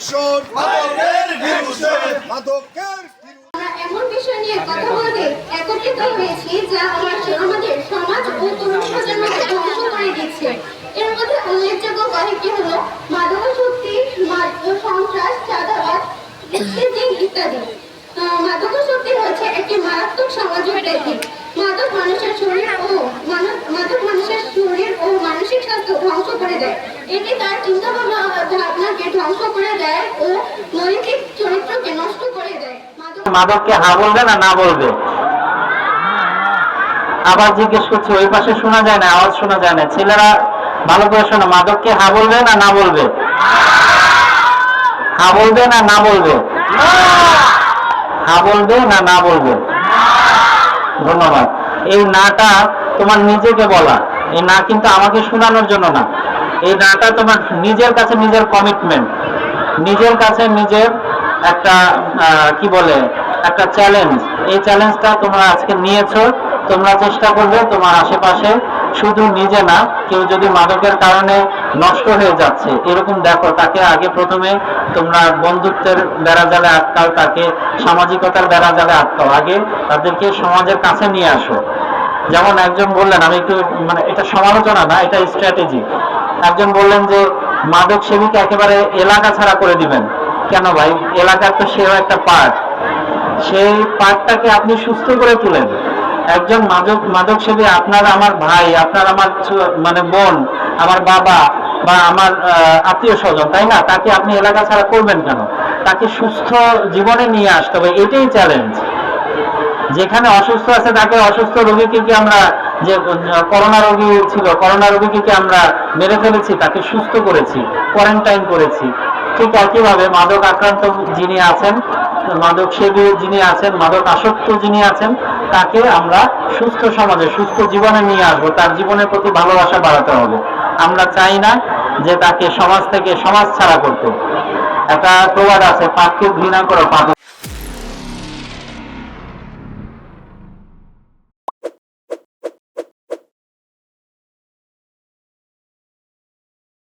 Action মাদকের বিরুদ্ধে মাদকের আমরা এমন বিষয় নিয়ে কথা বলতে একত্রিত হয়েছি যা আমাদের সমাজ ও তরুণ প্রজন্মকে ধ্বংস করে দিচ্ছে। এর মধ্যে উল্লেখযোগ্য কয়েকটি হলো মাদকাসক্তি, সন্ত্রাস, চাঁদাবাদ, ইত্যাদি। মাদকাসক্তি হচ্ছে একটি মারাত্মক সামাজিক ব্যাধি। মাদক মানুষের শরীর ও মানসিক স্বাস্থ্য ধ্বংস করে দেয়। এটি তার চিন্তা ভাবনাকে ধ্বংস করে দেয় ও নৈতিক চরিত্রকে নষ্ট করে দেয়। মাদককে হা বলবে না না বলবে? আবার জিজ্ঞেস করছি, ওই পাশে শোনা যায় না, আওয়াজ শোনা যায় না। ছেলেরা ভালো করে শোনো, মাদককে হা বলবে না না বলবে? হা বলবে না না বলবে? হা বলবে না না বলবে? ধন্যবাদ। এই নাটা তোমার নিজেকে বলা, এই না কিন্তু আমাকে শোনানোর জন্য না। এই নাটা তোমার নিজের কাছে নিজের কমিটমেন্ট, নিজের কাছে নিজের একটা কি বলে একটা চ্যালেঞ্জ। এই চ্যালেঞ্জটা তোমরা আজকে নিয়েছো। তোমরা চেষ্টা করবে তোমার আশেপাশে শুধু নিজে না, কেউ যদি মাদকের কারণে নষ্ট হয়ে যাচ্ছে এরকম দেখো, তাকে আগে প্রথমে তোমরা বন্ধুত্বের বেড়াজালে আটকাও, তাকে সামাজিকতার বেড়াজালে আটকাও, আগে তাদেরকে সমাজের কাছে নিয়ে আসো। যেমন একজন বললেন, আমি একটু মানে এটা সমালোচনা না, এটা স্ট্র্যাটেজি। একজন বললেন যে মাদক সেবীকে একেবারে এলাকা ছাড়া করে দিবেন। কেন ভাই? এলাকার তো সেও একটা পার্ট, সেই পার্টটাকে আপনি সুস্থ করে তুলেন। একজন মাদক সেবী আপনার আমার ভাই, আপনার আমার মানে বোন, আমার বাবা বা আমার আত্মীয় স্বজন, তাই না? তাকে আপনি এলাকা ছাড়া করবেন কেন? তাকে সুস্থ জীবনে নিয়ে আসতে হবে, এটাই চ্যালেঞ্জ। যেখানে অসুস্থ আছে তাকে, অসুস্থ রোগীকে কি আমরা, যে করোনা রোগী ছিল, করোনা রোগীকে কি আমরা মেরে ফেলেছি? তাকে সুস্থ করেছি, কোয়ারেন্টাইন করেছি। ঠিক একইভাবে মাদক আক্রান্ত যিনি আছেন, মাদক সেবী যিনি আছেন, মাদক আসক্ত যিনি আছেন, তাকে আমরা সুস্থ সমাজে সুস্থ জীবনে নিয়ে আসবো। তার জীবনের প্রতি ভালোবাসা বাড়াতে হবে। আমরা চাই না যে তাকে সমাজ থেকে সমাজ ছাড়া করতে। একটা প্রবাদ আছে, পাপকে ঘৃণা করো পাপ